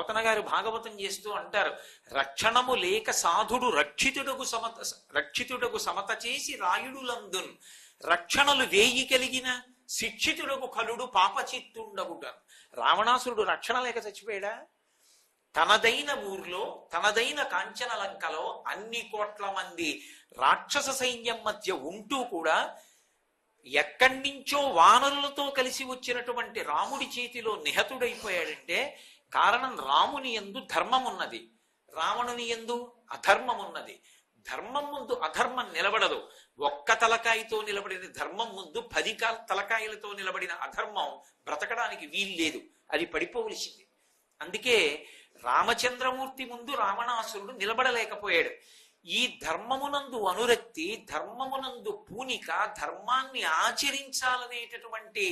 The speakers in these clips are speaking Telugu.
పోతన గారు భాగవతం చేస్తూ అంటారు, రక్షణము లేక సాధుడు రక్షితుడకు సమత చేసి రాయుడులందున్ రక్షణలు వేయి కలిగిన శిక్షితుడకు కలుడు పాపచిత్తుండగుటారు. రావణాసురుడు రక్షణ లేక చచ్చిపోయాడా? తనదైన ఊర్లో తనదైన కాంచన లంకలో అన్ని కోట్ల మంది రాక్షస సైన్యం మధ్య ఉంటూ కూడా ఎక్కడి నుంచో వానరులతో కలిసి వచ్చినటువంటి రాముడి చేతిలో నిహతుడైపోయాడంటే కారణం రాముని యందు ధర్మం ఉన్నది, రావణుని యందు అధర్మం ఉన్నది. ధర్మం ముందు అధర్మం నిలబడదు. ఒక్క తలకాయతో నిలబడిన ధర్మం ముందు 10 తలకాయలతో నిలబడిన అధర్మం బ్రతకడానికి వీల్లేదు, అది పడిపోవలసింది. అందుకే రామచంద్రమూర్తి ముందు రావణాసురుడు నిలబడలేకపోయాడు. ఈ ధర్మమునందు అనురక్తి, ధర్మమునందు పూనిక, ధర్మాన్ని ఆచరించాలనేటటువంటి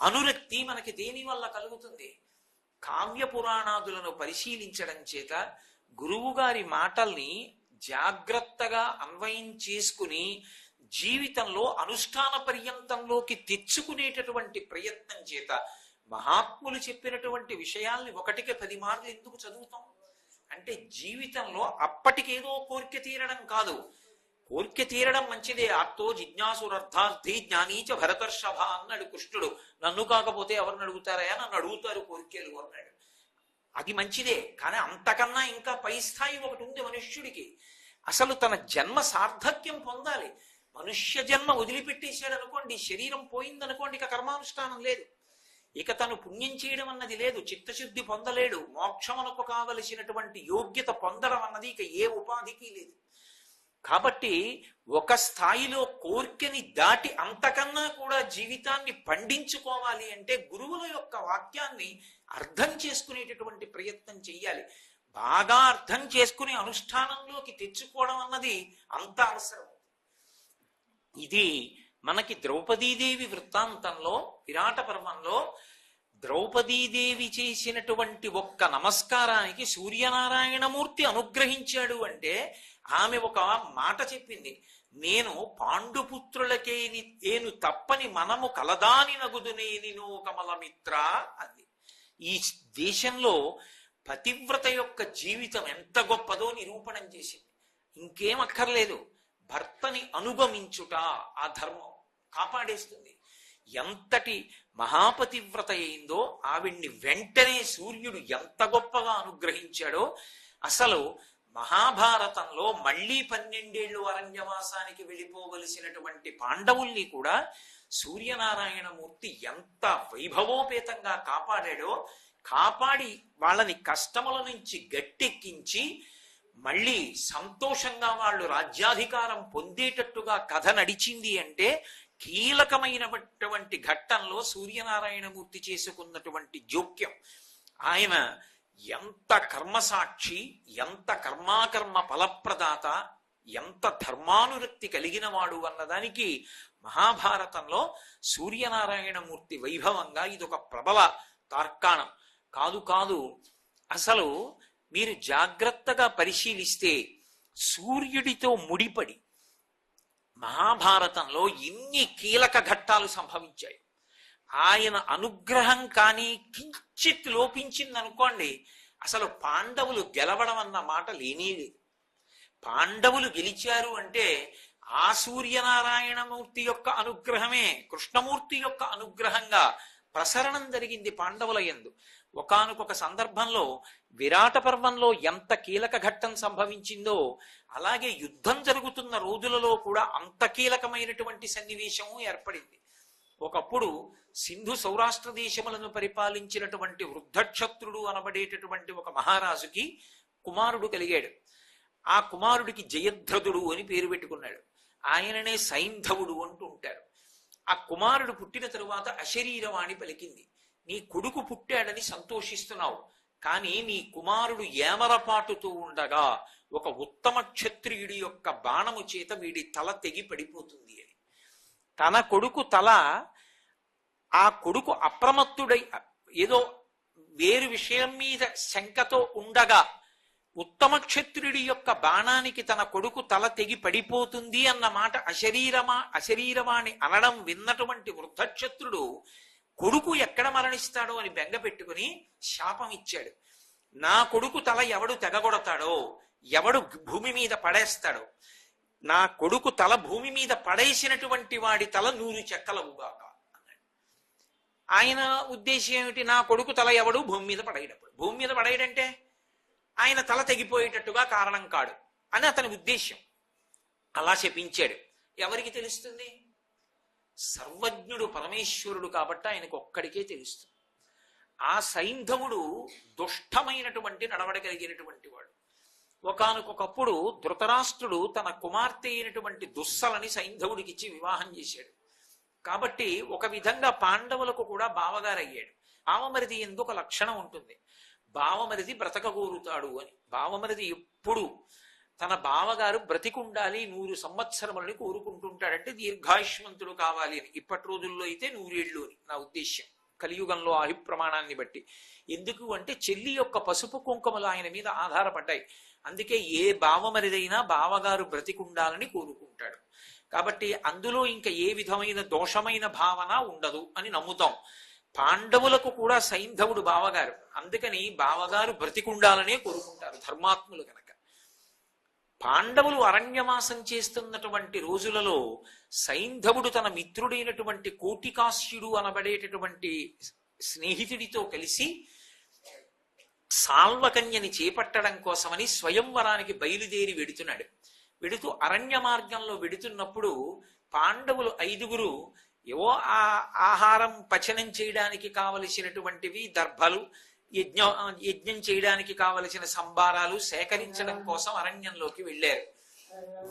అనురక్తి మనకి దేని వల్ల కలుగుతుంది? కావ్య పురాణాదులను పరిశీలించడం చేత, గురువు గారి మాటల్ని జాగ్రత్తగా అన్వయం చేసుకుని జీవితంలో అనుష్ఠాన పర్యంతంలోకి తెచ్చుకునేటటువంటి ప్రయత్నం చేత మహాత్ములు చెప్పినటువంటి విషయాల్ని 1కి 10 మార్లు ఎందుకు చదువుతాం అంటే జీవితంలో అప్పటికేదో కోరిక తీరడం కాదు. కోరిక తీరడం మంచిదే. ఆర్తో జిజ్ఞాసురర్థార్థి జ్ఞానీచ భరతర్షభ అన్నాడు కృష్ణుడు. నన్ను కాకపోతే ఎవరిని అడుగుతారయా, నన్ను అడుగుతారు కోరికలు అన్నాడు. అది మంచిదే, కానీ అంతకన్నా ఇంకా పై స్థాయి ఒకటి ఉంది మనుష్యుడికి. అసలు తన జన్మ సార్థక్యం పొందాలి. మనుష్య జన్మ వదిలిపెట్టేశాడు అనుకోండి, శరీరం పోయిందనుకోండి, ఇక కర్మానుష్ఠానం లేదు, ఇక తను పుణ్యం చేయడం అన్నది లేదు, చిత్తశుద్ధి పొందలేడు, మోక్షమునకు కావలసినటువంటి యోగ్యత పొందడం అన్నది ఇక ఏ ఉపాధికి లేదు. కాబట్టి ఒక స్థాయిలో కోర్కెని దాటి అంతకన్నా కూడా జీవితాన్ని పండించుకోవాలి అంటే గురువుల యొక్క వాక్యాన్ని అర్థం చేసుకునేటటువంటి ప్రయత్నం చెయ్యాలి. బాగా అర్థం చేసుకుని అనుష్ఠానంలోకి తెచ్చుకోవడం అన్నది అంత అవసరం. ఇది మనకి ద్రౌపదీదేవి వృత్తాంతంలో, విరాట పర్వంలో ద్రౌపదీదేవి చేసినటువంటి ఒక్క నమస్కారానికి సూర్యనారాయణమూర్తి అనుగ్రహించాడు అంటే ఆమె ఒక మాట చెప్పింది, నేను పాండుపుత్రులకేను తప్పని మనము కలదాని నగుదునేనినో కమలమిత్ర అంది. ఈ దేశంలో పతివ్రత యొక్క జీవితం ఎంత గొప్పదో నిరూపణం చేసింది. ఇంకేం అక్కర్లేదు, భర్తని అనుగమించుట ఆ ధర్మం కాపాడేస్తుంది. ఎంతటి మహాపతివ్రత అయిందో ఆవిడ్ని వెంటనే సూర్యుడు ఎంత గొప్పగా అనుగ్రహించాడో. అసలు మహాభారతంలో మళ్ళీ 12 ఏళ్ళు అరణ్యవాసానికి వెళ్ళిపోవలసినటువంటి పాండవుల్ని కూడా సూర్యనారాయణమూర్తి ఎంత వైభవోపేతంగా కాపాడాడో, కాపాడి వాళ్ళని కష్టముల నుంచి గట్టెక్కించి మళ్ళీ సంతోషంగా వాళ్ళు రాజ్యాధికారం పొందేటట్టుగా కథ నడిచింది అంటే కీలకమైనటువంటి ఘట్టంలో సూర్యనారాయణమూర్తి చేసుకున్నటువంటి జోక్యం. ఆయన ఎంత కర్మసాక్షి, ఎంత కర్మాకర్మ ఫలప్రదాత, ఎంత ధర్మానురక్తి కలిగిన వాడు అన్నదానికి మహాభారతంలో సూర్యనారాయణమూర్తి వైభవంగా ఇదొక ప్రబల తార్కాణం. కాదు అసలు మీరు జాగ్రత్తగా పరిశీలిస్తే సూర్యుడితో ముడిపడి మహాభారతంలో ఎన్ని కీలక ఘట్టాలు సంభవించాయి. ఆయన అనుగ్రహం కానీ కించిత్ లోపించిందనుకోండి, అసలు పాండవులు గెలవడం అన్న మాట లేనేలేదు. పాండవులు గెలిచారు అంటే ఆ సూర్యనారాయణమూర్తి యొక్క అనుగ్రహమే కృష్ణమూర్తి యొక్క అనుగ్రహంగా ప్రసరణం జరిగింది పాండవుల యందు. ఒకానొక సందర్భంలో విరాట పర్వంలో ఎంత కీలక ఘట్టం సంభవించిందో అలాగే యుద్ధం జరుగుతున్న రోజులలో కూడా అంత కీలకమైనటువంటి సన్నివేశము ఏర్పడింది. ఒకప్పుడు సింధు సౌరాష్ట్ర దేశములను పరిపాలించినటువంటి వృద్ధక్షత్రుడు అనబడేటటువంటి ఒక మహారాజుకి కుమారుడు కలిగాడు. ఆ కుమారుడికి జయద్రథుడు అని పేరు పెట్టుకున్నాడు. ఆయననే సైంధవుడు అంటూ ఉంటారు. ఆ కుమారుడు పుట్టిన తరువాత అశరీరవాణి పలికింది, నీ కొడుకు పుట్టాడని సంతోషిస్తున్నావు, కానీ నీ కుమారుడు ఏమరపాటుతో ఉండగా ఒక ఉత్తమ క్షత్రియుడి యొక్క బాణము చేత వీడి తల తెగి పడిపోతుంది అని. తన కొడుకు తల, ఆ కొడుకు అప్రమత్తుడై ఏదో వేరు విషయం మీద శంకతో ఉండగా ఉత్తమ క్షత్రుడి యొక్క బాణానికి తన కొడుకు తల తెగి పడిపోతుంది అన్న మాట అశరీరవాణి అనడం విన్నటువంటి వృద్ధక్షత్రుడు కొడుకు ఎక్కడ మరణిస్తాడో అని బెంగ పెట్టుకుని శాపం ఇచ్చాడు. నా కొడుకు తల ఎవడు తెగగొడతాడో, ఎవడు భూమి మీద పడేస్తాడో, నా కొడుకు తల భూమి మీద పడేసినటువంటి వాడి తల 100 చెక్కలవుగాక అన్నాడు. ఆయన ఉద్దేశం ఏమిటి? నా కొడుకు తల ఎవడు భూమి మీద పడేయడప్పుడు. భూమి మీద పడేయడంటే ఆయన తల తెగిపోయేటట్టుగా కారణం కాడు అని అతని ఉద్దేశం. అలా శపించాడు. ఎవరికి తెలుస్తుంది? సర్వజ్ఞుడు పరమేశ్వరుడు కాబట్టి ఆయనకు ఒక్కడికే తెలుస్తుంది. ఆ సైంధవుడు దుష్టమైనటువంటి నడవడగలిగినటువంటి వాడు. ఒకానొకప్పుడు ధృతరాష్ట్రుడు తన కుమార్తె అయినటువంటి దుస్సలని సైంధవుడికిచ్చి వివాహం చేశాడు. కాబట్టి ఒక విధంగా పాండవులకు కూడా బావగారయ్యాడు. బావమరిది ఎందుకు లక్షణం ఉంటుంది, బావమరిది బ్రతకగోరుతాడు అని. బావమరిది ఎప్పుడు తన బావగారు బ్రతికుండాలి, 100 సంవత్సరములని కోరుకుంటుంటాడంటే దీర్ఘాయుష్మంతుడు కావాలి అని. ఇప్పటి రోజుల్లో అయితే 100 ఏళ్ళు అని నా ఉద్దేశ్యం, కలియుగంలో ఆయు ప్రమాణాన్ని బట్టి. ఎందుకు అంటే చెల్లి యొక్క పసుపు కుంకుమలు ఆయన మీద ఆధారపడ్డాయి. అందుకే ఏ బావమరిదైనా బావగారు బ్రతికుండాలని కోరుకుంటాడు. కాబట్టి అందులో ఇంకా ఏ విధమైన దోషమైన భావన ఉండదు అని నమ్ముతాం. పాండవులకు కూడా సైంధవుడు బావగారు, అందుకని బావగారు బ్రతికుండాలనే కోరుకుంటారు ధర్మాత్ములు కనుక. పాండవులు అరణ్యవాసం చేస్తున్నటువంటి రోజులలో సైంధవుడు తన మిత్రుడైనటువంటి కోటికాస్యుడు అనబడేటటువంటి స్నేహితుడితో కలిసి సాల్వకన్యని చేపట్టడం కోసమని స్వయంవరానికి బయలుదేరి వెడుతున్నాడు. వెడుతూ అరణ్య మార్గంలో వెడుతున్నప్పుడు పాండవులు 5గురు ఏవో ఆహారం పచనం చేయడానికి కావలసినటువంటివి, దర్భలు, యజ్ఞం చేయడానికి కావలసిన సంభారాలు సేకరించడం కోసం అరణ్యంలోకి వెళ్ళారు.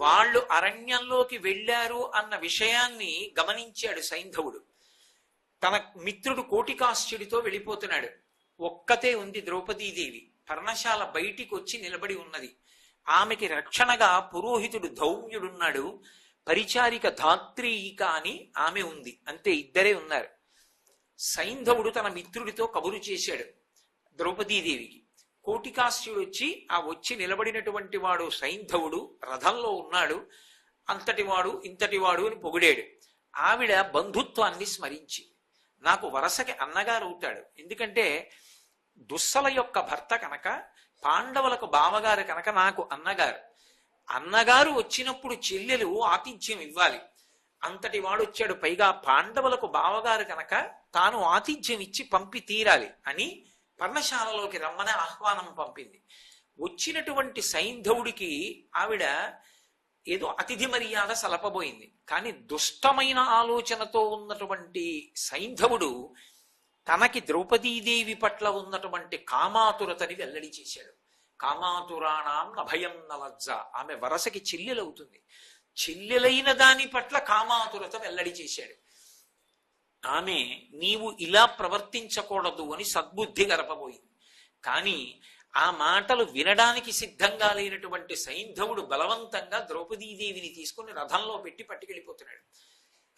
వాళ్ళు అరణ్యంలోకి వెళ్ళారు అన్న విషయాన్ని గమనించాడు సైంధవుడు. తన మిత్రుడు కోటికాస్యుడితో వెళ్ళిపోతున్నాడు. ఒక్కతే ఉంది ద్రౌపదీదేవి. పర్ణశాల బయటికి వచ్చి నిలబడి ఉన్నది. ఆమెకి రక్షణగా పురోహితుడు ధౌమ్యుడున్నాడు, పరిచారిక ధాత్రీయిక అని ఆమె ఉంది. అంతే, ఇద్దరే ఉన్నారు. సైంధవుడు తన మిత్రుడితో కబురు చేశాడు ద్రౌపదీదేవికి. కోటికాస్యుడు వచ్చి నిలబడినటువంటి వాడు సైంధవుడు రథంలో ఉన్నాడు, అంతటివాడు ఇంతటివాడు అని పొగిడాడు. ఆవిడ బంధుత్వాన్ని స్మరించి, నాకు వరసకి అన్నగారు అవుతాడు, ఎందుకంటే దుస్సల యొక్క భర్త కనుక, పాండవులకు బావగారు కనుక నాకు అన్నగారు. అన్నగారు వచ్చినప్పుడు చెల్లెలు ఆతిథ్యం ఇవ్వాలి. అంతటి వాడు వచ్చాడు, పైగా పాండవులకు బావగారు కనుక తాను ఆతిథ్యం ఇచ్చి పంపి తీరాలి అని పర్ణశాలలోకి రమ్మని ఆహ్వానం పంపింది. వచ్చినటువంటి సైంధవుడికి ఆవిడ ఏదో అతిథి మర్యాద సలపబోయింది. కానీ దుష్టమైన ఆలోచనతో ఉన్నటువంటి సైంధవుడు తనకి ద్రౌపదీదేవి పట్ల ఉన్నటువంటి కామాతురతని వెల్లడి చేశాడు. కామాతురాణం నభయం నలజ్జ, ఆమె వరసకి చెల్లెలవుతుంది. చెల్లెలైన దాని పట్ల కామాతురత వెల్లడి చేశాడు. ఆమె నీవు ఇలా ప్రవర్తించకూడదు అని సద్బుద్ధి గరపబోయింది. కానీ ఆ మాటలు వినడానికి సిద్ధంగా లేనటువంటి సైంధవుడు బలవంతంగా ద్రౌపదీదేవిని తీసుకుని రథంలో పెట్టి పట్టుకెళ్ళిపోతున్నాడు.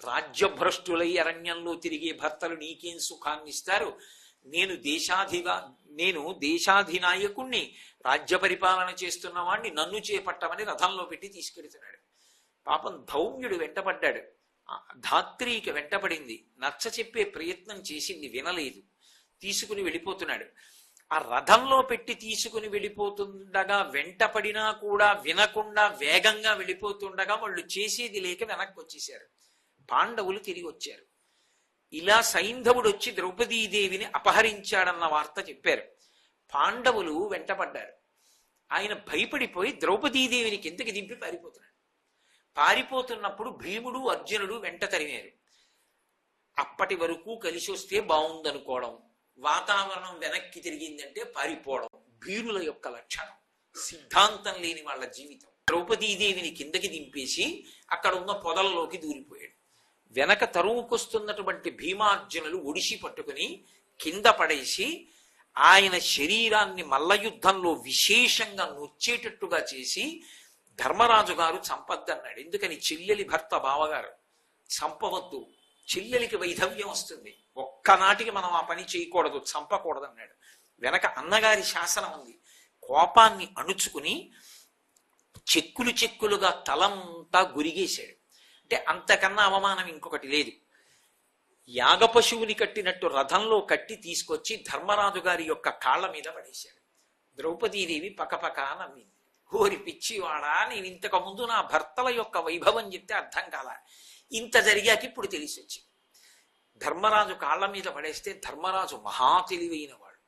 రాజ్యభ్రష్టులై అరణ్యంలో తిరిగే భర్తలు నీకేం సుఖాన్ని ఇస్తారు? నేను దేశాధినాయకుణ్ణి, రాజ్య పరిపాలన చేస్తున్న వాణ్ణి, నన్ను చేపట్టమని రథంలో పెట్టి తీసుకెడుతున్నాడు. పాపం ధౌమ్యుడు వెంటపడ్డాడు, ధాత్రీకి వెంటపడింది, నచ్చ చెప్పే ప్రయత్నం చేసింది, వినలేదు, తీసుకుని వెళ్ళిపోతున్నాడు. ఆ రథంలో పెట్టి తీసుకుని వెళ్ళిపోతుండగా వెంటపడినా కూడా వినకుండా వేగంగా వెళ్ళిపోతుండగా వాళ్ళు చేసేది లేక వెనక్కి వచ్చేశారు. పాండవులు తిరిగి వచ్చారు. ఇలా సైంధవుడు వచ్చి ద్రౌపదీదేవిని అపహరించాడన్న వార్త చెప్పారు. పాండవులు వెంటపడ్డారు. ఆయన భయపడిపోయి ద్రౌపదీదేవిని కిందకి దింపి పారిపోతున్నాడు. పారిపోతున్నప్పుడు భీముడు అర్జునుడు వెంట తరిమారు. అప్పటి వరకు కలిసి వస్తే బాగుందనుకోవడం, వాతావరణం వెనక్కి తిరిగిందంటే పారిపోవడం భీరుల యొక్క లక్షణం. సిద్ధాంతం లేని వాళ్ళ జీవితం. ద్రౌపదీదేవిని కిందకి దింపేసి అక్కడ ఉన్న పొదలలోకి దూరిపోయాడు. వెనక తరువుకొస్తున్నటువంటి భీమార్జునులు ఒడిసి పట్టుకుని కింద పడేసి ఆయన శరీరాన్ని మల్లయుద్ధంలో విశేషంగా నొచ్చేటట్టుగా చేసి ధర్మరాజు గారు చంపద్దన్నాడు. ఎందుకని? చెల్లెలి భర్త బావగారు, చంపవద్దు, చెల్లెలికి వైధవ్యం వస్తుంది, ఒక్కనాటికి మనం ఆ పని చేయకూడదు, చంపకూడదు అన్నాడు. వెనక అన్నగారి శాసనం ఉంది. కోపాన్ని అణుచుకుని చెక్కులుగా తలంతా గురిగేశాడు. అంటే అంతకన్నా అవమానం ఇంకొకటి లేదు. యాగపశువుని కట్టినట్టు రథంలో కట్టి తీసుకొచ్చి ధర్మరాజు గారి యొక్క కాళ్ళ మీద పడేశాడు. ద్రౌపదీదేవి పకపక నవ్వింది. ఓరి పిచ్చివాడా, నేను ఇంతకు ముందు నా భర్తల యొక్క వైభవం చెప్తే అర్థం కాల, ఇంత జరిగాక ఇప్పుడు తెలిసి వచ్చింది. ధర్మరాజు కాళ్ళ మీద పడేస్తే ధర్మరాజు మహా తెలివైన వాడు.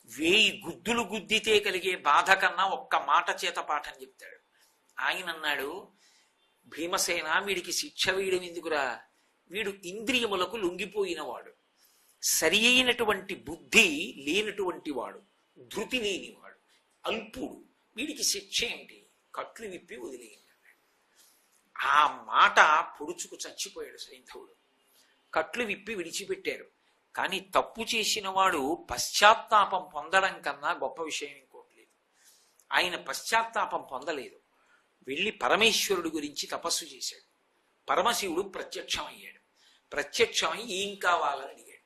1000 గుద్దులు గుద్దితే కలిగే బాధ కన్నా ఒక్క మాట చేత పాఠం చెప్తాడు. ఆయన అన్నాడు, భీమసేన, వీడికి శిక్ష వేయడం ఎందుకురా, వీడు ఇంద్రియములకు లొంగిపోయినవాడు, సరి అయినటువంటి బుద్ధి లేనటువంటి వాడు, ధృతి లేనివాడు, అల్పుడు, వీడికి శిక్ష ఏంటి, కట్లు విప్పి వదిలేయండి. ఆ మాట పొడుచుకు చచ్చిపోయాడు సైంధవుడు. కట్లు విప్పి విడిచిపెట్టారు. కానీ తప్పు చేసిన వాడు పశ్చాత్తాపం పొందడం కన్నా గొప్ప విషయం ఇంకోటి లేదు. ఆయన పశ్చాత్తాపం పొందలేదు. వెళ్ళి పరమేశ్వరుడి గురించి తపస్సు చేశాడు. పరమశివుడు ప్రత్యక్షమయ్యాడు. ప్రత్యక్షమై ఏం కావాలని అడిగాడు.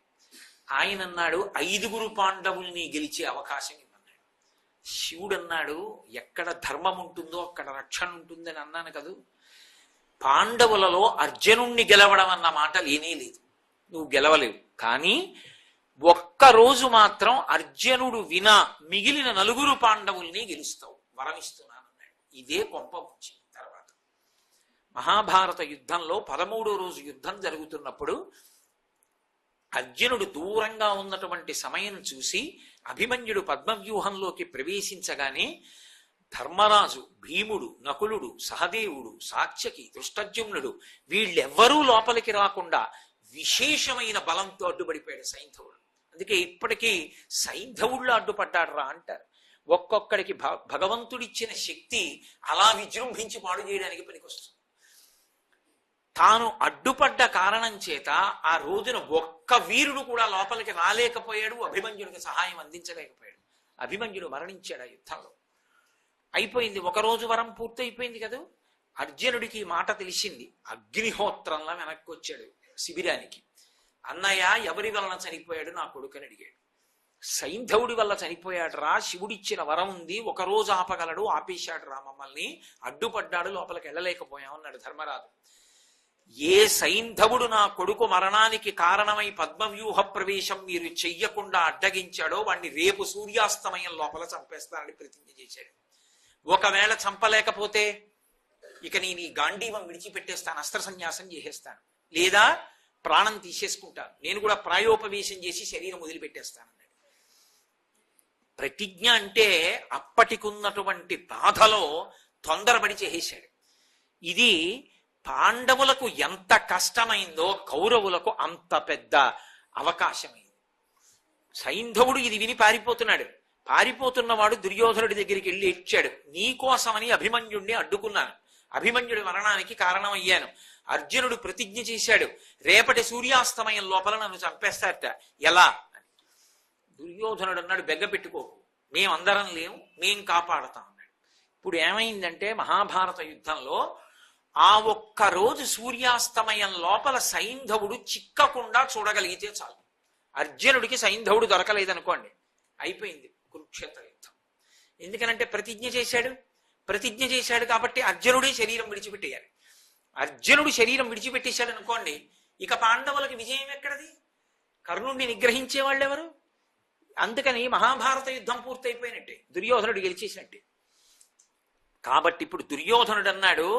ఆయన అన్నాడు, 5 పాండవుల్ని గెలిచే అవకాశం ఇవ్వన్నాడు. శివుడు అన్నాడు, ఎక్కడ ధర్మం ఉంటుందో అక్కడ రక్షణ ఉంటుందని అన్నాను కదూ, పాండవులలో అర్జునుణ్ణి గెలవడం అన్న మాట లేనే లేదు, నువ్వు గెలవలేవు. కానీ ఒక్కరోజు మాత్రం అర్జునుడు వినా మిగిలిన 4 పాండవుల్ని గెలుస్తావు, వరమిస్తున్నాను అన్నాడు. ఇదే కొంప వచ్చింది. తర్వాత మహాభారత యుద్ధంలో 13వ రోజు యుద్ధం జరుగుతున్నప్పుడు అర్జునుడు దూరంగా ఉన్నటువంటి సమయం చూసి అభిమన్యుడు పద్మవ్యూహంలోకి ప్రవేశించగానే ధర్మరాజు, భీముడు, నకులుడు, సహదేవుడు, సాత్యకి, ధృష్టద్యుమ్నుడు వీళ్ళెవ్వరూ లోపలికి రాకుండా విశేషమైన బలంతో అడ్డుపడిపోయాడు సైంధవుడు. అందుకే ఇప్పటికీ సైంధవుళ్ళు అడ్డుపడ్డాడు రా అంటారు. ఒక్కొక్కడికి భగవంతుడిచ్చిన శక్తి అలా విజృంభించి పాడు చేయడానికి పనికొస్తుంది. తాను అడ్డుపడ్డ కారణం చేత ఆ రోజున ఒక్క వీరుడు కూడా లోపలికి రాలేకపోయాడు, అభిమన్యుడికి సహాయం అందించలేకపోయాడు. అభిమన్యుడు మరణించాడు ఆ యుద్ధంలో. అయిపోయింది, ఒకరోజు వరం పూర్తి అయిపోయింది కదా. అర్జునుడికి మాట తెలిసింది. అగ్నిహోత్రంలా వెనక్కి వచ్చాడు శిబిరానికి. అన్నయ్య, ఎవరి వలన చనిపోయాడు నా కొడుకుని అడిగాడు. సైంధవుడి వల్ల చనిపోయాడు రా, శివుడిచ్చిన వరం ఉంది, ఒకరోజు ఆపగలడు, ఆపేశాడు రా, మమ్మల్ని అడ్డుపడ్డాడు, లోపలికి వెళ్ళలేకపోయామన్నాడు ధర్మరాజు. ఏ సైంధవుడు నా కొడుకు మరణానికి కారణమై పద్మవ్యూహ ప్రవేశం మీరు చెయ్యకుండా అడ్డగించాడో వాణ్ణి రేపు సూర్యాస్తమయం లోపల చంపేస్తానని ప్రతిజ్ఞ చేశాడు. ఒకవేళ చంపలేకపోతే ఇక నేను ఈ గాంధీవం విడిచిపెట్టేస్తాను, అస్త్ర సన్యాసం చేసేస్తాను, లేదా ప్రాణం తీసేసుకుంటాను, నేను కూడా ప్రాయోపవేశం చేసి శరీరం వదిలిపెట్టేస్తాను. ప్రతిజ్ఞ అంటే అప్పటికున్నటువంటి బాధలో తొందరపడి చేసేశాడు. ఇది పాండవులకు ఎంత కష్టమైందో కౌరవులకు అంత పెద్ద అవకాశమైంది. సైంధవుడు ఇది విని పారిపోతున్నాడు. పారిపోతున్నవాడు దుర్యోధనుడి దగ్గరికి వెళ్ళి ఇచ్చాడు, నీకోసమని అభిమన్యుడిని అడ్డుకున్నాను, అభిమన్యుడి మరణానికి కారణమయ్యాను. అర్జునుడు ప్రతిజ్ఞ చేశాడు, రేపటి సూర్యాస్తమయం లోపల నన్ను చంపేస్తారట, ఎలా? దుర్యోధనుడు అన్నాడు, బెగ్గ పెట్టుకోకు, మేమందరం లేము, మేం కాపాడతాం అన్నాడు. ఇప్పుడు ఏమైందంటే మహాభారత యుద్ధంలో ఆ ఒక్క రోజు సూర్యాస్తమయం లోపల సైంధవుడు చిక్కకుండా చూడగలిగితే చాలు. అర్జునుడికి సైంధవుడు దొరకలేదనుకోండి, అయిపోయింది కురుక్షేత్ర యుద్ధం. ఎందుకనంటే ప్రతిజ్ఞ చేశాడు కాబట్టి అర్జునుడే శరీరం విడిచిపెట్టేయాలి. అర్జునుడు శరీరం విడిచిపెట్టేశాడు అనుకోండి, ఇక పాండవులకి విజయం ఎక్కడది? కర్ణుడిని నిగ్రహించే వాళ్ళు ఎవరు? అందుకని మహాభారత యుద్ధం పూర్తయిపోయినట్టే, దుర్యోధనుడు గెలిచేసినట్టే. కాబట్టి ఇప్పుడు దుర్యోధనుడు అన్నాడు,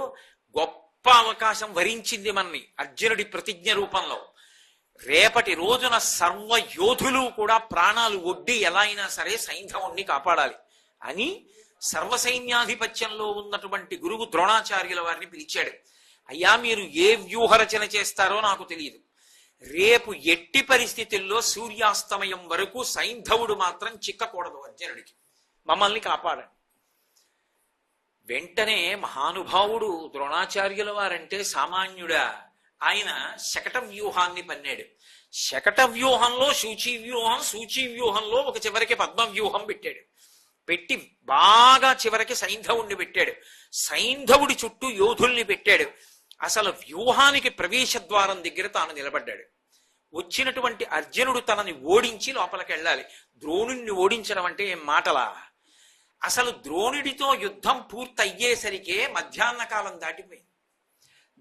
గొప్ప అవకాశం వరించింది మనని అర్జునుడి ప్రతిజ్ఞ రూపంలో. రేపటి రోజున సర్వ యోధులు కూడా ప్రాణాలు ఒడ్డి ఎలా అయినా సరే సైంధవుణ్ణి కాపాడాలి అని సర్వసైన్యాధిపత్యంలో ఉన్నటువంటి గురువు ద్రోణాచార్యుల వారిని పిలిచాడు. అయ్యా, మీరు ఏ వ్యూహరచన చేస్తారో నాకు తెలియదు, రేపు ఎట్టి పరిస్థితుల్లో సూర్యాస్తమయం వరకు సైంధవుడు మాత్రం చిక్కకూడదు అర్జునుడికి, మమ్మల్ని కాపాడండి. వెంటనే మహానుభావుడు ద్రోణాచార్యుల వారంటే సామాన్యుడా, ఆయన శకట వ్యూహాన్ని పన్నాడు. శకట వ్యూహంలో శూచి వ్యూహం, శూచి వ్యూహంలో ఒక చివరికి పద్మ వ్యూహం పెట్టాడు. పెట్టి బాగా చివరికి సైంధవుణ్ణి పెట్టాడు. సైంధవుడి చుట్టూ యోధుల్ని పెట్టాడు. అసలు వ్యూహానికి ప్రవేశ ద్వారం దగ్గర తాను నిలబడ్డాడు. వచ్చినటువంటి అర్జునుడు తనని ఓడించి లోపలికి వెళ్ళాలి. ద్రోణుణ్ణి ఓడించడం అంటే ఏం మాటలా? అసలు ద్రోణుడితో యుద్ధం పూర్తయ్యేసరికే మధ్యాహ్న కాలం దాటిపోయింది.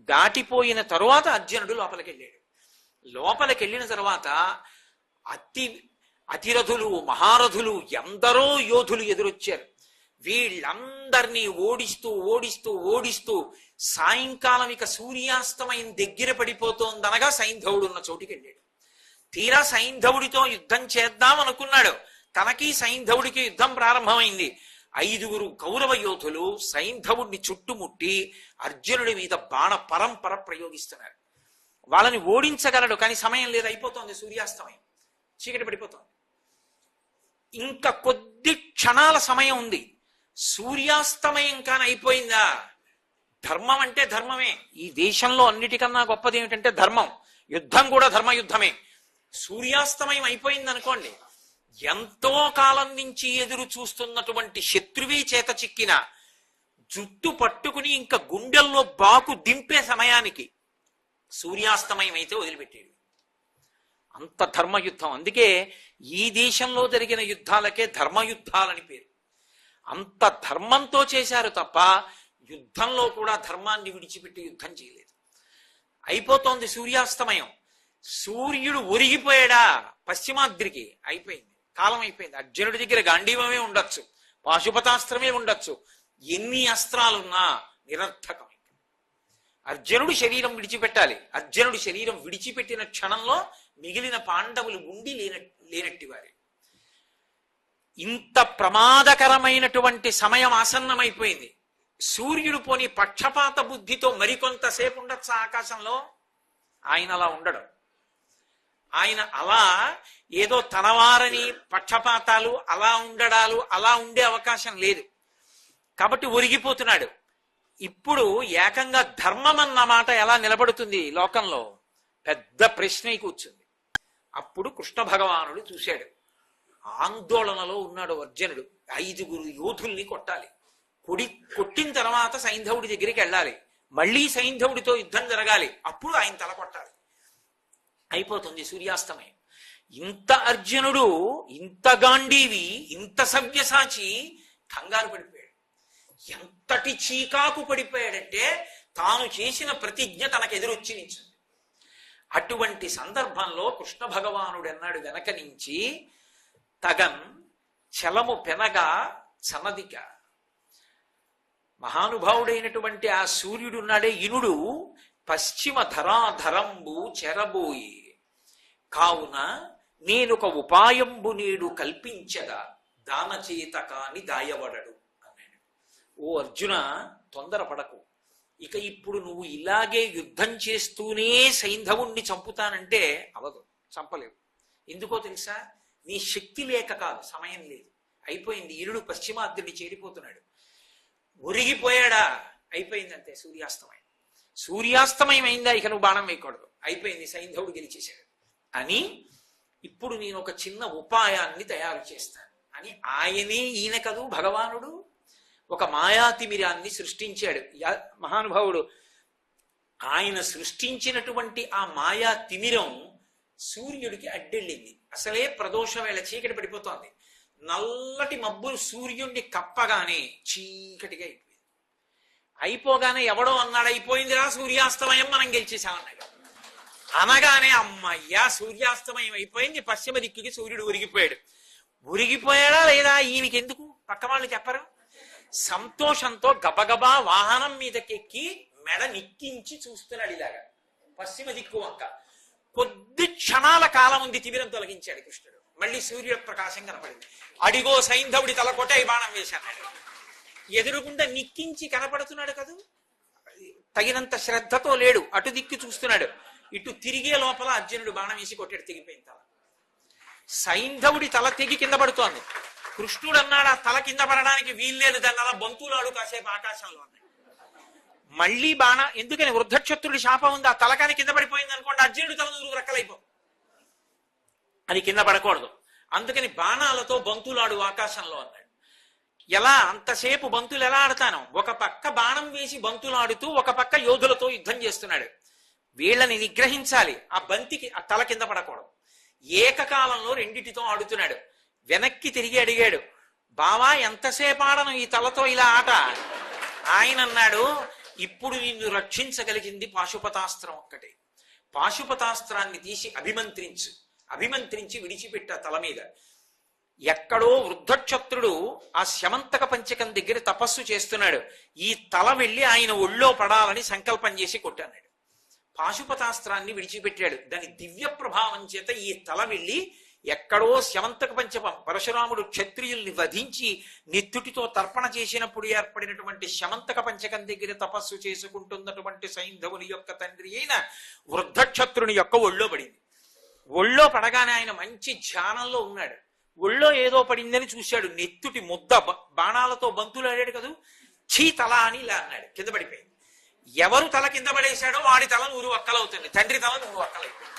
దాటిపోయిన తరువాత అర్జునుడు లోపలికి వెళ్ళాడు. లోపలికి వెళ్ళిన తర్వాత అతిరథులు మహారథులు ఎందరో యోధులు ఎదురొచ్చారు. వీళ్ళందరినీ ఓడిస్తూ ఓడిస్తూ ఓడిస్తూ సాయంకాలం ఇక సూర్యాస్తమయం దగ్గర పడిపోతోందనగా సైంధవుడు ఉన్న చోటికి వెళ్ళాడు. తీరా సైంధవుడితో యుద్ధం చేద్దాం అనుకున్నాడు. తనకి సైంధవుడికి యుద్ధం ప్రారంభమైంది. 5 కౌరవ యోధులు సైంధవుడిని చుట్టుముట్టి అర్జునుడి మీద బాణ పరంపర ప్రయోగిస్తున్నారు. వాళ్ళని ఓడించగలడు, కానీ సమయం లేదు, అయిపోతోంది సూర్యాస్తమయం, చీకటి పడిపోతోంది. ఇంకా కొద్ది క్షణాల సమయం ఉంది. సూర్యాస్తమయం కానీ అయిపోయిందా? ధర్మం అంటే ధర్మమే. ఈ దేశంలో అన్నిటికన్నా గొప్పది ఏమిటంటే ధర్మం. యుద్ధం కూడా ధర్మయుద్ధమే. సూర్యాస్తమయం అయిపోయింది అనుకోండి, ఎంతో కాలం నుంచి ఎదురు చూస్తున్నటువంటి శత్రువే చేత చిక్కిన జుట్టు పట్టుకుని ఇంకా గుండెల్లో బాకు దింపే సమయానికి సూర్యాస్తమయం అయితే వదిలిపెట్టేది. అంత ధర్మయుద్ధం. అందుకే ఈ దేశంలో జరిగిన యుద్ధాలకే ధర్మయుద్ధాలని పేరు. అంత ధర్మంతో చేశారు తప్ప యుద్ధంలో కూడా ధర్మాన్ని విడిచిపెట్టి యుద్ధం చేయలేదు. అయిపోతోంది సూర్యాస్తమయం. సూర్యుడు ఒరిగిపోయాడా పశ్చిమాద్రికి, అయిపోయింది, కాలం అయిపోయింది. అర్జునుడి దగ్గర గాంధీవమే ఉండొచ్చు, పాశుపతాస్త్రమే ఉండొచ్చు, ఎన్ని అస్త్రాలున్నా నిరర్థకం. అర్జునుడు శరీరం విడిచిపెట్టాలి. అర్జునుడు శరీరం విడిచిపెట్టిన క్షణంలో మిగిలిన పాండవులు ఉండి లేనట్టి వారి. ఇంత ప్రమాదకరమైనటువంటి సమయం ఆసన్నమైపోయింది. సూర్యుడు పోని పక్షపాత బుద్ధితో మరికొంతసేపు ఉండొచ్చు ఆకాశంలో? ఆయన అలా ఉండడు. ఆయన అలా ఏదో తనవారని పక్షపాతాలు అలా ఉండడాలు అలా ఉండే అవకాశం లేదు. కాబట్టి ఒరిగిపోతున్నాడు. ఇప్పుడు ఏకంగా ధర్మం అన్న మాట ఎలా నిలబడుతుంది లోకంలో? పెద్ద ప్రశ్న కూర్చుంది. అప్పుడు కృష్ణ భగవానుడు చూశాడు. ఆందోళనలో ఉన్నాడు అర్జునుడు. 5 యోధుల్ని కొట్టాలి. కొట్టిన తర్వాత సైంధవుడి దగ్గరికి వెళ్ళాలి. మళ్ళీ సైంధవుడితో యుద్ధం జరగాలి. అప్పుడు ఆయన తల కొట్టాలి. అయిపోతుంది సూర్యాస్తమయం. ఇంత అర్జునుడు, ఇంత గాంధీవి, ఇంత సవ్యసాచి కంగారు పడిపోయాడు. ఎంతటి చీకాకు పడిపోయాడంటే తాను చేసిన ప్రతిజ్ఞ తనకు ఎదురొచ్చి నించుంది. అటువంటి సందర్భంలో కృష్ణ భగవానుడు అన్నాడు వెనక నుంచి, తగన్ చలము పెనగా చనదిక. మహానుభావుడైనటువంటి ఆ సూర్యుడున్నాడే ఇనుడు పశ్చిమ ధరాధరంబు చెరబోయి కావున నేనొక ఉపాయంబు నేడు కల్పించగా దానచేత కాని దాయవడడు అన్నాడు. ఓ అర్జున, తొందరపడకు. ఇక ఇప్పుడు నువ్వు ఇలాగే యుద్ధం చేస్తూనే సైంధవుణ్ణి చంపుతానంటే అవదు, చంపలేవు. ఎందుకో తెలుసా? నీ శక్తి లేక కాదు, సమయం లేదు, అయిపోయింది. ఇరుడు పశ్చిమాద్రిని చేరిపోతున్నాడు. ఒరిగిపోయాడా? అయిపోయింది, అంతే. సూర్యాస్తమయం. సూర్యాస్తమయం అయిందా? ఇక నువ్వు బాణం వేయకూడదు, అయిపోయింది, సైంధవుడు గెలిచేశాడు అని. ఇప్పుడు నేను ఒక చిన్న ఉపాయాన్ని తయారు చేస్తాను అని ఆయనే, ఈయన కదూ భగవానుడు, ఒక మాయాతిమిరాన్ని సృష్టించాడు మహానుభావుడు. ఆయన సృష్టించినటువంటి ఆ మాయా తిమిరం సూర్యుడికి అడ్డెళ్ళింది. అసలే ప్రదోష వేళ, చీకటి పడిపోతోంది. నల్లటి మబ్బులు సూర్యుడిని కప్పగానే చీకటిగా అయిపోయింది. అయిపోగానే ఎవడో అన్నాడు, అయిపోయిందిరా సూర్యాస్తమయం, మనం గెలిచేసామన్నాడు. అనగానే అమ్మయ్యా సూర్యాస్తమయం అయిపోయింది, పశ్చిమ దిక్కుకి సూర్యుడు ఉరిగిపోయాడు. ఉరిగిపోయాడా లేదా ఈయనకి ఎందుకు, పక్క వాళ్ళు చెప్పరు. సంతోషంతో గబగబా వాహనం మీదకెక్కి మెడ నిక్కించి చూస్తున్నాడు ఇలాగా పశ్చిమ దిక్కు వంక. కొద్ది క్షణాల కాలం ఉంది, తిమిరం తొలగించాడు కృష్ణుడు. మళ్ళీ సూర్యుడు ప్రకాశం కనపడింది. అడిగో సైంధవుడి తల కొట్ట బాణం వేశాడు. ఎదురుగుండా నిక్కించి కనపడుతున్నాడు కదూ, తగినంత శ్రద్ధతో లేడు. అటు దిక్కు చూస్తున్నాడు. ఇటు తిరిగే లోపల అర్జునుడు బాణం వేసి కొట్టాడు, తెగిపోయిన తల. సైంధవుడి తల తెగి కింద పడుతోంది. కృష్ణుడు అన్నాడు, ఆ తల కింద పడడానికి వీల్లేదు, దాన్ని అలా బంతులాడు కాసేపు ఆకాశంలో అన్నాడు. మళ్ళీ బాణ, ఎందుకని వృద్ధక్షత్రుడి శాపం ఉంది. ఆ తలకాని కింద పడిపోయింది అనుకోండి, అర్జునుడి తల నూరు రక్కలైపో, అది కింద పడకూడదు. అందుకని బాణాలతో బంతులాడు ఆకాశంలో అన్నాడు. ఎలా అంతసేపు బంతులు ఎలా ఆడతాను? ఒక పక్క బాణం వేసి బంతులాడుతూ ఒక పక్క యోధులతో యుద్ధం చేస్తున్నాడు. వీళ్ళని నిగ్రహించాలి, ఆ బంతికి ఆ తల కింద పడకూడదు. ఏకకాలంలో రెండిటితో ఆడుతున్నాడు. వెనక్కి తిరిగి అడిగాడు, బావా ఎంతసేపు ఆడను ఈ తలతో ఇలా ఆట? ఆయన అన్నాడు, ఇప్పుడు నిన్ను రక్షించగలిగింది పాశుపతాస్త్రం ఒక్కటే. పాశుపతాస్త్రాన్ని తీసి అభిమంత్రించు. అభిమంత్రించి విడిచిపెట్టా తల మీద. ఎక్కడో వృద్ధక్షత్రుడు ఆ శమంతక పంచకం దగ్గర తపస్సు చేస్తున్నాడు. ఈ తల వెళ్ళి ఆయన ఒళ్ళో పడాలని సంకల్పం చేసి కొట్టాడు. పాశుపతాస్త్రాన్ని విడిచిపెట్టాడు. దాని దివ్య ప్రభావం చేత ఈ తల వెళ్ళి ఎక్కడో శమంతక పంచకం, పరశురాముడు క్షత్రియుల్ని వధించి నెత్తుటితో తర్పణ చేసినప్పుడు ఏర్పడినటువంటి శమంతక పంచకం దగ్గర తపస్సు చేసుకుంటున్నటువంటి సైంధవుని యొక్క తండ్రి అయిన వృద్ధక్షత్రుని యొక్క ఒళ్ళో పడింది. ఒళ్ళో పడగానే ఆయన మంచి ధ్యానంలో ఉన్నాడు. ఒళ్ళో ఏదో పడిందని చూశాడు. నెత్తుటి ముద్ద బాణాలతో బంతులు ఆడాడు కదా, చీ తల అని ఇలా అన్నాడు. కింద పడిపోయింది. ఎవరు తల కింద పడేశాడో వాడి తల 100 వక్కలవుతుంది. తండ్రి తల 100 వక్కలైపోయింది.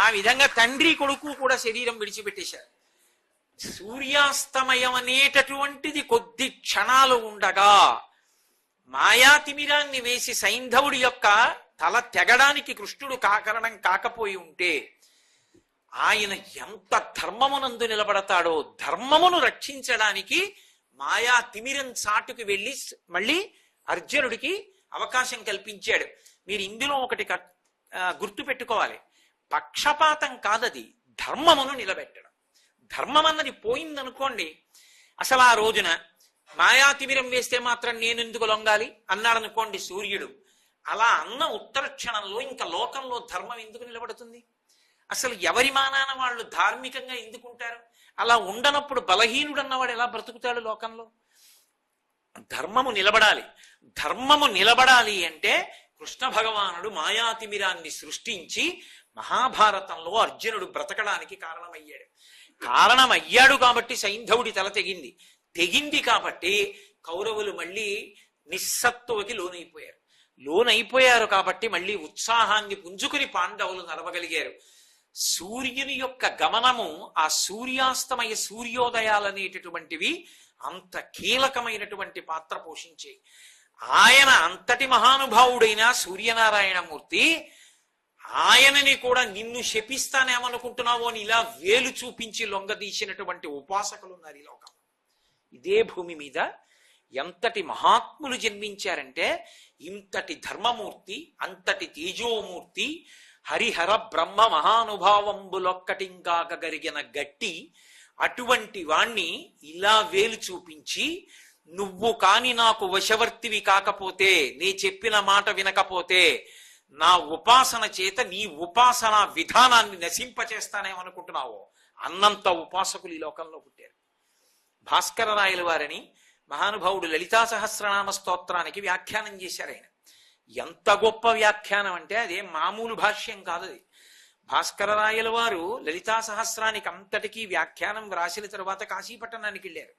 ఆ విధంగా తండ్రి కొడుకు కూడా శరీరం విడిచిపెట్టేశారు. సూర్యాస్తమయం అనేటటువంటిది కొద్ది క్షణాలు ఉండగా మాయాతిమిరాన్ని వేసి సైంధవుడి యొక్క తల తెగడానికి కృష్ణుడు కారణం కాకపోయి ఉంటే ఆయన ఎంత ధర్మమునందు నిలబడతాడో, ధర్మమును రక్షించడానికి మాయా తిమిరం చాటుకు వెళ్ళి మళ్ళీ అర్జునుడికి అవకాశం కల్పించాడు. మీరు ఇందులో ఒకటి గుర్తు పెట్టుకోవాలి. పక్షపాతం కాదది, ధర్మమును నిలబెట్టడం. ధర్మం అన్నది పోయిందనుకోండి, అసలు ఆ రోజున మాయాతిమిరం వేస్తే మాత్రం నేను ఎందుకు లొంగాలి అన్నాడనుకోండి సూర్యుడు. అలా అన్న ఉత్తర క్షణంలో ఇంకా లోకంలో ధర్మం ఎందుకు నిలబడుతుంది? అసలు ఎవరి మానాన వాళ్ళు ధార్మికంగా ఎందుకుంటారు? అలా ఉండనప్పుడు బలహీనుడు అన్నవాడు ఎలా బ్రతుకుతాడు లోకంలో? ధర్మము నిలబడాలి. ధర్మము నిలబడాలి అంటే కృష్ణ భగవానుడు మాయాతిమిరాన్ని సృష్టించి మహాభారతంలో అర్జునుడు బ్రతకడానికి కారణమయ్యాడు కాబట్టి సైంధవుడి తల తెగింది. తెగింది కాబట్టి కౌరవులు మళ్ళీ నిస్సత్తువకి లోనైపోయారు కాబట్టి మళ్ళీ ఉత్సాహాన్ని పుంజుకుని పాండవులు నడవగలిగారు. సూర్యుని యొక్క గమనము, ఆ సూర్యాస్తమయ సూర్యోదయాలనేటటువంటివి అంత కీలకమైనటువంటి పాత్ర పోషించే. ఆయన అంతటి మహానుభావుడైన సూర్యనారాయణమూర్తి ఆయనని కూడా నిన్ను శపిస్తానేమనుకుంటున్నావో అని ఇలా వేలు చూపించి లొంగదీసినటువంటి ఉపాసకులు ఉన్నారు ఈ లోకం. ఇదే భూమి మీద ఎంతటి మహాత్ములు జన్మించారంటే, ఇంతటి ధర్మమూర్తి, అంతటి తేజోమూర్తి, హరిహర బ్రహ్మ మహానుభావంబులొక్కటింకాక గరిగిన గట్టి అటువంటి వాణ్ణి ఇలా వేలు చూపించి, నువ్వు కాని నాకు వశవర్తివి కాకపోతే, నీ చెప్పిన మాట వినకపోతే నా ఉపాసన చేత నీ ఉపాసన విధానాన్ని నశింపచేస్తానేమనుకుంటున్నావో అన్నంత ఉపాసకులు ఈ లోకంలో పుట్టారు. భాస్కర రాయల వారని మహానుభావుడు లలితా సహస్రనామ స్తోత్రానికి వ్యాఖ్యానం చేశారు. ఆయన ఎంత గొప్ప వ్యాఖ్యానం అంటే అదే మామూలు భాష్యం కాదు. అది భాస్కర రాయల వారు లలితా సహస్రానికి అంతటికీ వ్యాఖ్యానం వ్రాసిన తర్వాత కాశీపట్టణానికి వెళ్ళారు.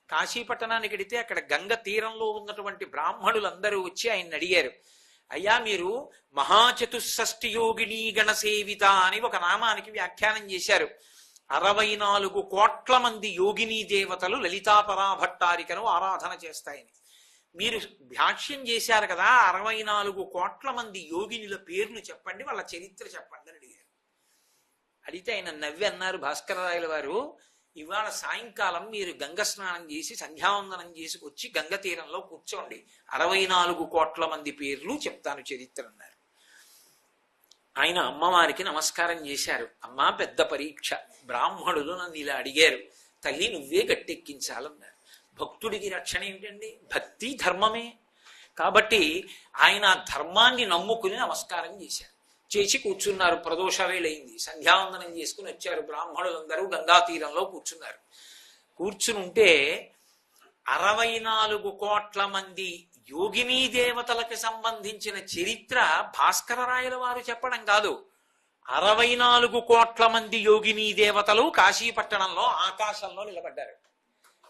కాశీపట్టణానికి వెడితే అక్కడ గంగ తీరంలో ఉన్నటువంటి బ్రాహ్మణులందరూ వచ్చి ఆయన అడిగారు, అయ్యా మీరు మహాచతుషష్ఠి యోగిని గణసేవిత అని ఒక నామానికి వ్యాఖ్యానం చేశారు. 64 కోట్ల మంది యోగిని దేవతలు లలితాపరాభట్టారికను ఆరాధన చేస్తాయని మీరు భాష్యం చేశారు కదా, 64 కోట్ల మంది యోగినుల పేర్లు చెప్పండి, వాళ్ళ చరిత్ర చెప్పండి అని అడిగారు. అడిగితే ఆయన నవ్వి అన్నారు భాస్కర రాయల వారు, ఇవాళ సాయంకాలం మీరు గంగ స్నానం చేసి సంధ్యావందనం చేసి వచ్చి గంగ తీరంలో కూర్చోండి, 64 కోట్ల మంది పేర్లు చెప్తాను చరిత్ర అన్నారు. ఆయన అమ్మవారికి నమస్కారం చేశారు. అమ్మా, పెద్ద పరీక్ష, బ్రాహ్మణులు నన్ను ఇలా అడిగారు, తల్లి నువ్వే గట్టెక్కించాలన్నారు. భక్తుడికి రక్షణ ఏమిటండి? భక్తి ధర్మమే. కాబట్టి ఆయన ధర్మాన్ని నమ్ముకుని నమస్కారం చేసి కూర్చున్నారు. ప్రదోష వేళయింది, సంధ్యావందనం చేసుకుని వచ్చారు. బ్రాహ్మణులందరూ గంగా తీరంలో కూర్చున్నారు. కూర్చునుంటే 64 కోట్ల మంది యోగినీ దేవతలకు సంబంధించిన చరిత్ర భాస్కర రాయల వారు చెప్పడం కాదు, 64 కోట్ల మంది యోగినీ దేవతలు కాశీపట్టణంలో ఆకాశంలో నిలబడ్డారు.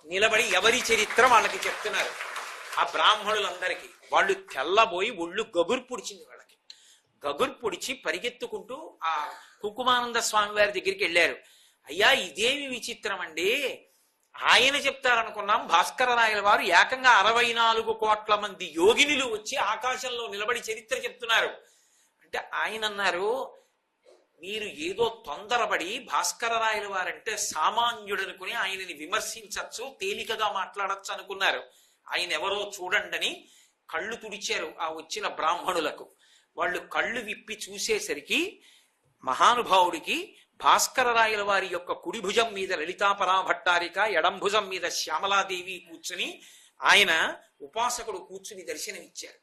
నిలబడి ఎవరి చరిత్ర వాళ్ళకి చెప్తున్నారు. ఆ బ్రాహ్మణులందరికీ వాళ్ళు తెల్లబోయి ఒళ్ళు గగురు పొడిచింది. వాళ్ళకి గగురు పొడిచి పరిగెత్తుకుంటూ ఆ కుంకుమానంద స్వామి వారి దగ్గరికి వెళ్ళారు. అయ్యా, ఇదేమి విచిత్రం అండి, ఆయన చెప్తారనుకున్నాం, భాస్కర రాయల వారు ఏకంగా 64 కోట్ల మంది యోగినులు వచ్చి ఆకాశంలో నిలబడి చరిత్ర చెప్తున్నారు అంటే ఆయన అన్నారు, మీరు ఏదో తొందరపడి భాస్కర రాయల వారంటే సామాన్యుడనుకుని ఆయనని విమర్శించచ్చు, తేలికగా మాట్లాడచ్చు అనుకున్నారు. ఆయన ఎవరో చూడండి కళ్ళు తుడిచారు ఆ వచ్చిన బ్రాహ్మణులకు. వాళ్ళు కళ్ళు విప్పి చూసేసరికి మహానుభావుడికి భాస్కరరాయల వారి యొక్క కుడి భుజం మీద లలితాపరా భట్టారిక, ఎడం భుజం మీద శ్యామలాదేవి కూర్చుని ఆయన ఉపాసకుడు కూర్చుని దర్శనమిచ్చారు.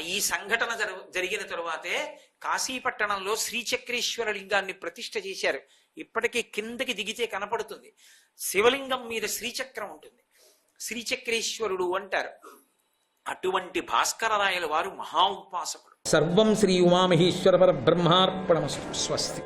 ఈ సంఘటన జరిగిన తరువాతే కాశీపట్టణంలో శ్రీచక్రేశ్వర లింగాన్ని ప్రతిష్ఠ చేశారు. ఇప్పటికీ కిందకి దిగితే కనపడుతుంది. శివలింగం మీద శ్రీచక్రం ఉంటుంది, శ్రీచక్రేశ్వరుడు అంటారు. అటువంటి భాస్కరరాయల వారు మహా ఉపాసకుడు. సర్వం శ్రీ ఉమామహేశ్వర పరబ్రహ్మార్పణమస్తు. స్వస్తి.